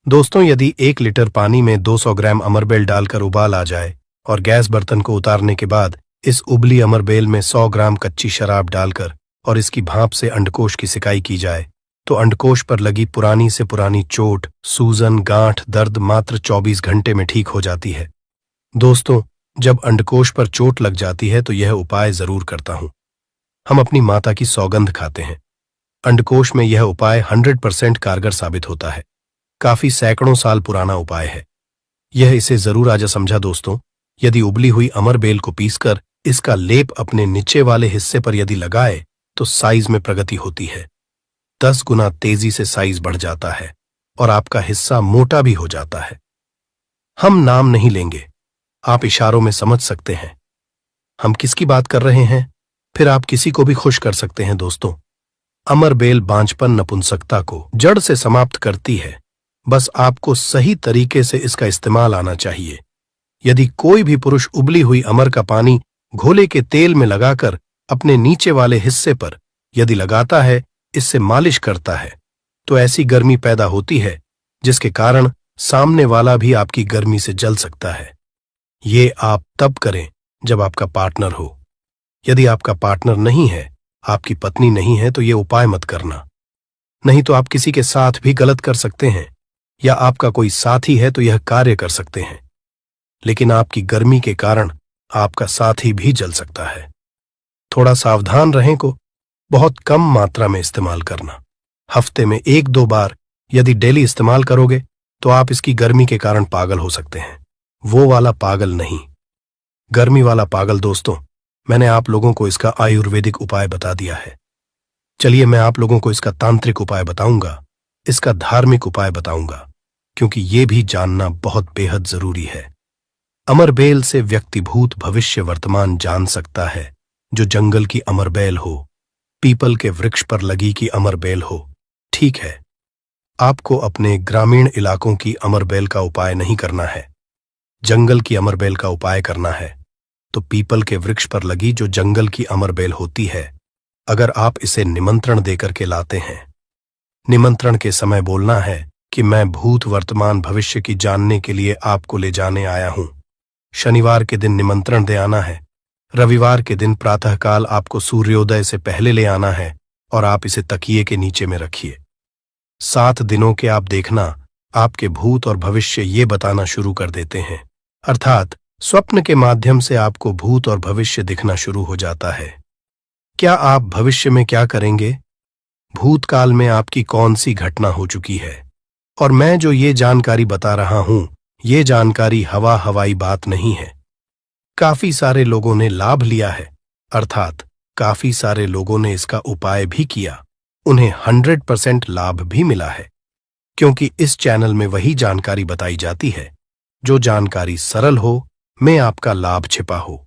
दोस्तों, यदि 1 लीटर पानी में 200 ग्राम अमरबेल डालकर उबाल आ जाए और गैस बर्तन को उतारने के बाद इस उबली अमरबेल में 100 ग्राम कच्ची शराब डालकर और इसकी भाप से अंडकोश की सिकाई की जाए, तो अंडकोश पर लगी पुरानी से पुरानी चोट, सूजन, गांठ, दर्द मात्र 24 घंटे में ठीक हो जाती है। दोस्तों, जब अंडकोश पर चोट लग जाती है तो यह उपाय जरूर करता हूं। हम अपनी माता की सौगंध खाते हैं। अंडकोश में यह उपाय 100% कारगर साबित होता है। काफी सैकड़ों साल पुराना उपाय है यह, इसे जरूर आजा समझा। दोस्तों, यदि उबली हुई अमरबेल को पीसकर इसका लेप अपने नीचे वाले हिस्से पर यदि लगाए तो साइज में प्रगति होती है। 10 गुना तेजी से साइज बढ़ जाता है और आपका हिस्सा मोटा भी हो जाता है। हम नाम नहीं लेंगे, आप इशारों में समझ सकते हैं हम किसकी बात कर रहे हैं, फिर आप किसी को भी खुश कर सकते हैं। दोस्तों, अमरबेल बांझपन, नपुंसकता को जड़ से समाप्त करती है। बस आपको सही तरीके से इसका इस्तेमाल आना चाहिए। यदि कोई भी पुरुष उबली हुई अमर का पानी घोले के तेल में लगाकर अपने नीचे वाले हिस्से पर यदि लगाता है, इससे मालिश करता है, तो ऐसी गर्मी पैदा होती है जिसके कारण सामने वाला भी आपकी गर्मी से जल सकता है। ये आप तब करें जब आपका पार्टनर हो। यदि आपका पार्टनर नहीं है, आपकी पत्नी नहीं है, तो ये उपाय मत करना। नहीं तो आप किसी के साथ भी गलत कर सकते हैं, या आपका कोई साथी है तो यह कार्य कर सकते हैं, लेकिन आपकी गर्मी के कारण आपका साथी भी जल सकता है। थोड़ा सावधान रहें को बहुत कम मात्रा में इस्तेमाल करना। हफ्ते में 1-2 बार यदि डेली इस्तेमाल करोगे तो आप इसकी गर्मी के कारण पागल हो सकते हैं। वो वाला पागल नहीं, गर्मी वाला पागल। दोस्तों, मैंने आप लोगों को इसका आयुर्वेदिक उपाय बता दिया है। चलिए मैं आप लोगों को इसका तांत्रिक उपाय बताऊंगा, इसका धार्मिक उपाय बताऊंगा, क्योंकि ये भी जानना बहुत बेहद जरूरी है। अमरबेल से व्यक्ति भूत भविष्य वर्तमान जान सकता है। जो जंगल की अमरबेल हो, पीपल के वृक्ष पर लगी की अमरबेल हो, ठीक है, आपको अपने ग्रामीण इलाकों की अमरबेल का उपाय नहीं करना है, जंगल की अमरबेल का उपाय करना है। तो पीपल के वृक्ष पर लगी जो जंगल की अमरबेल होती है, अगर आप इसे निमंत्रण देकर के लाते हैं, निमंत्रण के समय बोलना है, कि मैं भूत वर्तमान भविष्य की जानने के लिए आपको ले जाने आया हूं। शनिवार के दिन निमंत्रण दे आना है। रविवार के दिन प्रातःकाल आपको सूर्योदय से पहले ले आना है और आप इसे तकिए के नीचे में रखिए। 7 दिनों के आप देखना आपके भूत और भविष्य ये बताना शुरू कर देते हैं, अर्थात स्वप्न के माध्यम से आपको भूत और भविष्य दिखना शुरू हो जाता है। क्या आप भविष्य में क्या करेंगे, भूतकाल में आपकी कौन सी घटना हो चुकी है, और मैं जो ये जानकारी बता रहा हूं, ये जानकारी हवाई बात नहीं है। काफी सारे लोगों ने लाभ लिया है, अर्थात काफी सारे लोगों ने इसका उपाय भी किया, उन्हें 100% लाभ भी मिला है, क्योंकि इस चैनल में वही जानकारी बताई जाती है जो जानकारी सरल हो, में आपका लाभ छिपा हो।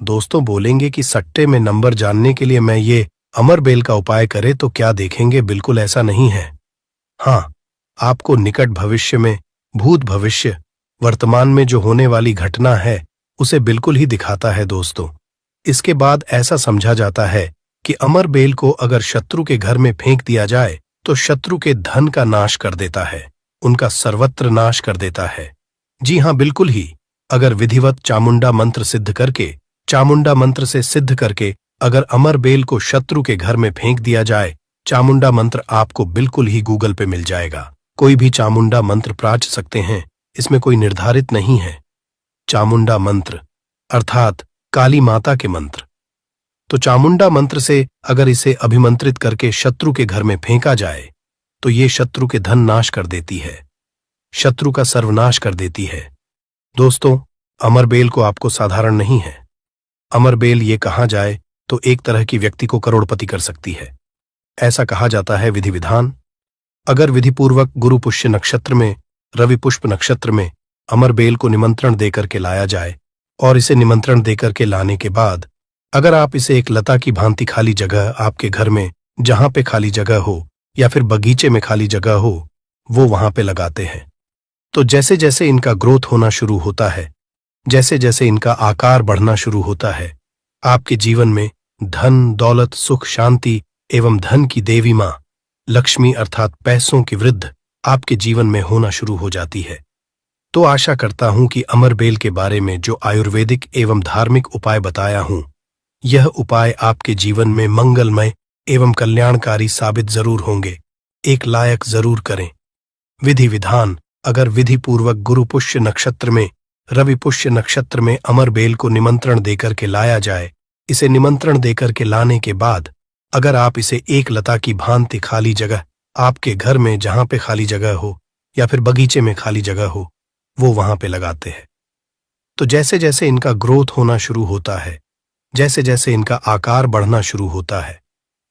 दोस्तों बोलेंगे कि सट्टे में नंबर जानने के लिए मैं ये अमरबेल का उपाय करे तो क्या देखेंगे, बिल्कुल ऐसा नहीं है। हाँ, आपको निकट भविष्य में, भूत भविष्य, वर्तमान में जो होने वाली घटना है उसे बिल्कुल ही दिखाता है दोस्तों। इसके बाद ऐसा समझा जाता है कि अमरबेल को अगर शत्रु के घर में फेंक दिया जाए तो शत्रु के धन का नाश कर देता है, उनका सर्वत्र नाश कर देता है। जी हाँ, बिल्कुल ही। अगर विधिवत चामुंडा मंत्र सिद्ध करके, चामुंडा मंत्र से सिद्ध करके अगर अमरबेल को शत्रु के घर में फेंक दिया जाए, चामुंडा मंत्र आपको बिल्कुल ही गूगल पे मिल जाएगा। कोई भी चामुंडा मंत्र प्राच सकते हैं, इसमें कोई निर्धारित नहीं है। चामुंडा मंत्र अर्थात काली माता के मंत्र। तो चामुंडा मंत्र से अगर इसे अभिमंत्रित करके शत्रु के घर में फेंका जाए तो ये शत्रु के धन नाश कर देती है, शत्रु का सर्वनाश कर देती है। दोस्तों, अमरबेल को आपको साधारण नहीं है। अमरबेल ये कहा जाए तो एक तरह की व्यक्ति को करोड़पति कर सकती है। ऐसा कहा जाता है विधि विधान। अगर विधिपूर्वक गुरु पुष्य नक्षत्र में, रवि पुष्प नक्षत्र में अमरबेल को निमंत्रण देकर के लाया जाए और इसे निमंत्रण देकर के लाने के बाद अगर आप इसे एक लता की भांति खाली जगह आपके घर में, जहां पे खाली जगह हो या फिर बगीचे में खाली जगह हो, वो वहां पे लगाते हैं, तो जैसे जैसे इनका ग्रोथ होना शुरू होता है, जैसे जैसे इनका आकार बढ़ना शुरू होता है, आपके जीवन में धन, दौलत, सुख, शांति एवं धन की देवी मां लक्ष्मी अर्थात पैसों की वृद्धि आपके जीवन में होना शुरू हो जाती है। तो आशा करता हूं कि अमरबेल के बारे में जो आयुर्वेदिक एवं धार्मिक उपाय बताया हूं, यह उपाय आपके जीवन में मंगलमय एवं कल्याणकारी साबित जरूर होंगे। एक लायक जरूर करें। विधि विधान, अगर विधि पूर्वक गुरु पुष्य नक्षत्र में, रवि पुष्य नक्षत्र में अमरबेल को निमंत्रण देकर के लाया जाए, इसे निमंत्रण देकर के लाने के बाद अगर आप इसे एक लता की भांति खाली जगह आपके घर में, जहां पे खाली जगह हो या फिर बगीचे में खाली जगह हो, वो वहां पे लगाते हैं, तो जैसे जैसे इनका ग्रोथ होना शुरू होता है, जैसे जैसे इनका आकार बढ़ना शुरू होता है,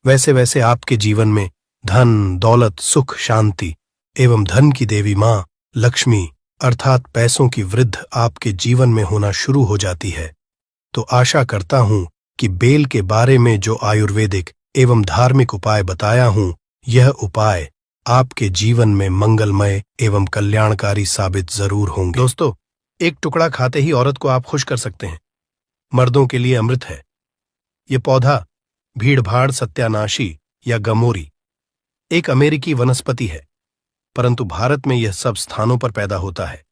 वैसे वैसे आपके जीवन में धन, दौलत, सुख, शांति एवं धन की देवी मां लक्ष्मी अर्थात पैसों की वृद्धि आपके जीवन में होना शुरू हो जाती है। तो आशा करता हूं कि बेल के बारे में जो आयुर्वेदिक एवं धार्मिक उपाय बताया हूं, यह उपाय आपके जीवन में मंगलमय एवं कल्याणकारी साबित जरूर होंगे। दोस्तों, एक टुकड़ा खाते ही औरत को आप खुश कर सकते हैं। मर्दों के लिए अमृत है। ये पौधा भीड़भाड़ सत्यानाशी या गमोरी एक अमेरिकी वनस्पति है, परंतु भारत में यह सब स्थानों पर पैदा होता है।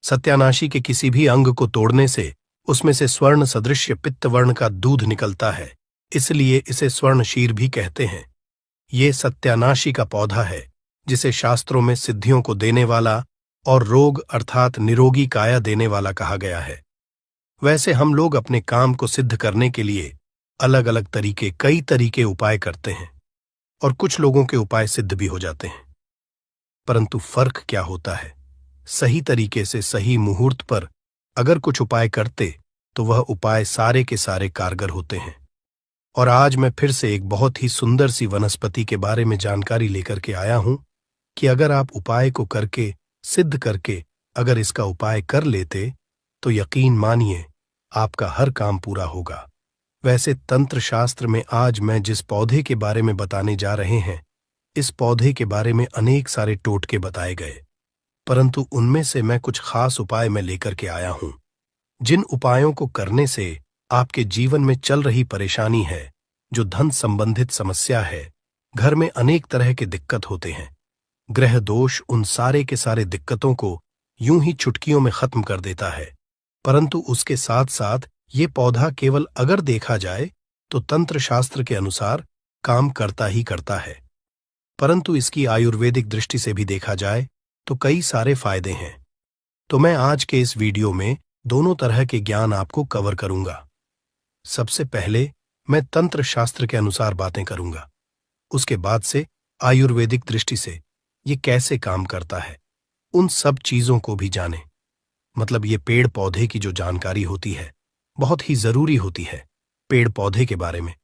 सत्यानाशी के किसी भी अंग को तोड़ने से उसमें से स्वर्ण सदृश्य पित्त वर्ण का दूध निकलता है, इसलिए इसे स्वर्ण शीर भी कहते हैं। ये सत्यानाशी का पौधा है जिसे शास्त्रों में सिद्धियों को देने वाला और रोग अर्थात निरोगी काया देने वाला कहा गया है। वैसे हम लोग अपने काम को सिद्ध करने के लिए अलग अलग तरीके, कई तरीके उपाय करते हैं और कुछ लोगों के उपाय सिद्ध भी हो जाते हैं, परंतु फर्क क्या होता है? सही तरीके से सही मुहूर्त पर अगर कुछ उपाय करते तो वह उपाय सारे के सारे कारगर होते हैं। और आज मैं फिर से एक बहुत ही सुंदर सी वनस्पति के बारे में जानकारी लेकर के आया हूं कि अगर आप उपाय को करके, सिद्ध करके अगर इसका उपाय कर लेते तो यकीन मानिए आपका हर काम पूरा होगा। वैसे तंत्र शास्त्र में आज मैं जिस पौधे के बारे में बताने जा रहे हैं, इस पौधे के बारे में अनेक सारे टोटके बताए गए, परंतु उनमें से मैं कुछ खास उपाय मैं लेकर के आया हूं, जिन उपायों को करने से आपके जीवन में चल रही परेशानी है, जो धन संबंधित समस्या है, घर में अनेक तरह के दिक्कत होते हैं, ग्रह दोष उन सारे के सारे दिक्कतों को यूं ही चुटकियों में खत्म कर देता है। परंतु उसके साथ साथ ये पौधा केवल अगर देखा जाए तो तंत्र शास्त्र के अनुसार काम करता ही करता है, परंतु इसकी आयुर्वेदिक दृष्टि से भी देखा जाए तो कई सारे फायदे हैं। तो मैं आज के इस वीडियो में दोनों तरह के ज्ञान आपको कवर करूंगा। सबसे पहले मैं तंत्र शास्त्र के अनुसार बातें करूंगा, उसके बाद से आयुर्वेदिक दृष्टि से ये कैसे काम करता है उन सब चीजों को भी जानें। मतलब ये पेड़ पौधे की जो जानकारी होती है बहुत ही जरूरी होती है। पेड़ पौधे के बारे में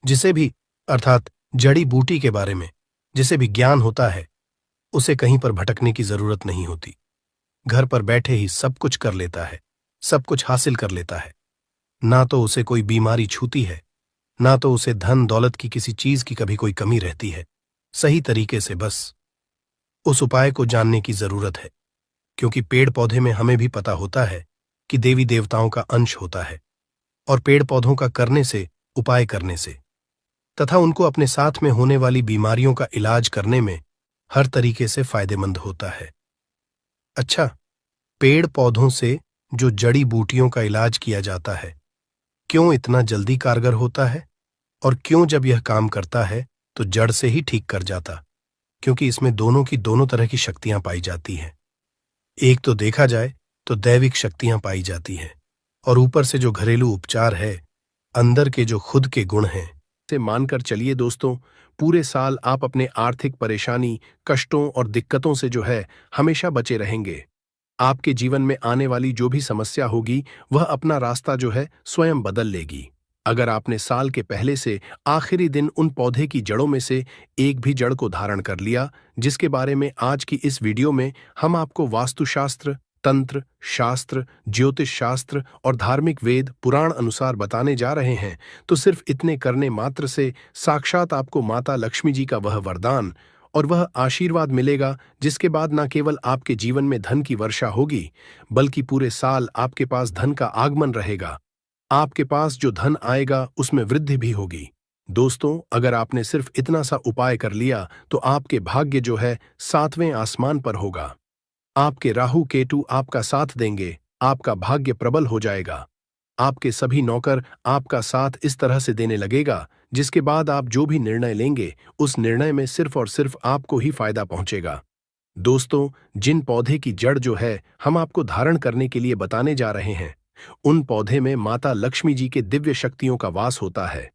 जिसे भी अर्थात जड़ी बूटी के बारे में जिसे भी ज्ञान होता है उसे कहीं पर भटकने की जरूरत नहीं होती। घर पर बैठे ही सब कुछ कर लेता है, सब कुछ हासिल कर लेता है। ना तो उसे कोई बीमारी छूती है, ना तो उसे धन दौलत की किसी चीज की कभी कोई कमी रहती है। सही तरीके से बस उस उपाय को जानने की जरूरत है, क्योंकि पेड़ पौधे में हमें भी पता होता है कि देवी देवताओं का अंश होता है और पेड़ पौधों का करने से, उपाय करने से तथा उनको अपने साथ में होने वाली बीमारियों का इलाज करने में हर तरीके से फायदेमंद होता है। अच्छा, पेड़ पौधों से जो जड़ी बूटियों का इलाज किया जाता है क्यों इतना जल्दी कारगर होता है और क्यों जब यह काम करता है तो जड़ से ही ठीक कर जाता? क्योंकि इसमें दोनों की दोनों तरह की शक्तियां पाई जाती हैं। एक तो देखा जाए तो दैविक शक्तियां पाई जाती हैं और ऊपर से जो घरेलू उपचार है, अंदर के जो खुद के गुण हैं, से मानकर चलिए दोस्तों, पूरे साल आप अपने आर्थिक परेशानी, कष्टों और दिक्कतों से जो है हमेशा बचे रहेंगे। आपके जीवन में आने वाली जो भी समस्या होगी वह अपना रास्ता जो है स्वयं बदल लेगी। अगर आपने साल के पहले से आखिरी दिन उन पौधे की जड़ों में से एक भी जड़ को धारण कर लिया, जिसके बारे में आज की इस वीडियो में हम आपको वास्तुशास्त्र, तंत्र शास्त्र, ज्योतिष शास्त्र और धार्मिक वेद पुराण अनुसार बताने जा रहे हैं, तो सिर्फ इतने करने मात्र से साक्षात आपको माता लक्ष्मी जी का वह वरदान और वह आशीर्वाद मिलेगा, जिसके बाद न केवल आपके जीवन में धन की वर्षा होगी, बल्कि पूरे साल आपके पास धन का आगमन रहेगा। आपके पास जो धन आएगा उसमें वृद्धि भी होगी। दोस्तों, अगर आपने सिर्फ इतना सा उपाय कर लिया तो आपके भाग्य जो है 7वें आसमान पर होगा। आपके राहु केतु आपका साथ देंगे, आपका भाग्य प्रबल हो जाएगा। आपके सभी नौकर आपका साथ इस तरह से देने लगेगा, जिसके बाद आप जो भी निर्णय लेंगे उस निर्णय में सिर्फ और सिर्फ आपको ही फायदा पहुंचेगा। दोस्तों, जिन पौधे की जड़ जो है हम आपको धारण करने के लिए बताने जा रहे हैं, उन पौधे में माता लक्ष्मी जी के दिव्य शक्तियों का वास होता है।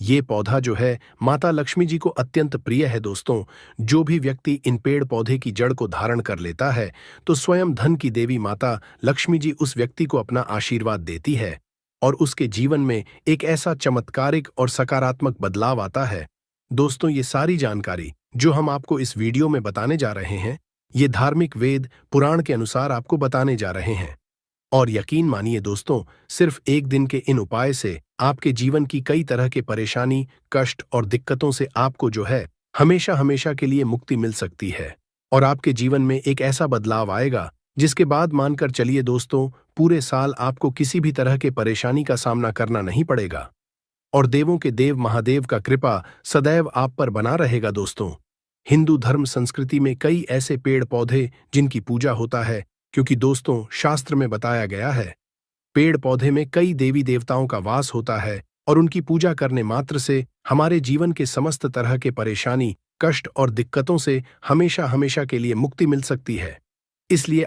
ये पौधा जो है माता लक्ष्मी जी को अत्यंत प्रिय है। दोस्तों, जो भी व्यक्ति इन पेड़ पौधे की जड़ को धारण कर लेता है तो स्वयं धन की देवी माता लक्ष्मी जी उस व्यक्ति को अपना आशीर्वाद देती है और उसके जीवन में एक ऐसा चमत्कारिक और सकारात्मक बदलाव आता है। दोस्तों, ये सारी जानकारी जो हम आपको इस वीडियो में बताने जा रहे हैं, ये धार्मिक वेद पुराण के अनुसार आपको बताने जा रहे हैं। और यकीन मानिए दोस्तों, सिर्फ एक दिन के इन उपाय से आपके जीवन की कई तरह के परेशानी, कष्ट और दिक्कतों से आपको जो है हमेशा हमेशा के लिए मुक्ति मिल सकती है और आपके जीवन में एक ऐसा बदलाव आएगा, जिसके बाद मानकर चलिए दोस्तों, पूरे साल आपको किसी भी तरह के परेशानी का सामना करना नहीं पड़ेगा और देवों के देव महादेव का कृपा सदैव आप पर बना रहेगा। दोस्तों, हिंदू धर्म संस्कृति में कई ऐसे पेड़ पौधे जिनकी पूजा होता है, क्योंकि दोस्तों शास्त्र में बताया गया है पेड़ पौधे में कई देवी देवताओं का वास होता है और उनकी पूजा करने मात्र से हमारे जीवन के समस्त तरह के परेशानी, कष्ट और दिक्कतों से हमेशा हमेशा के लिए मुक्ति मिल सकती है। इसलिए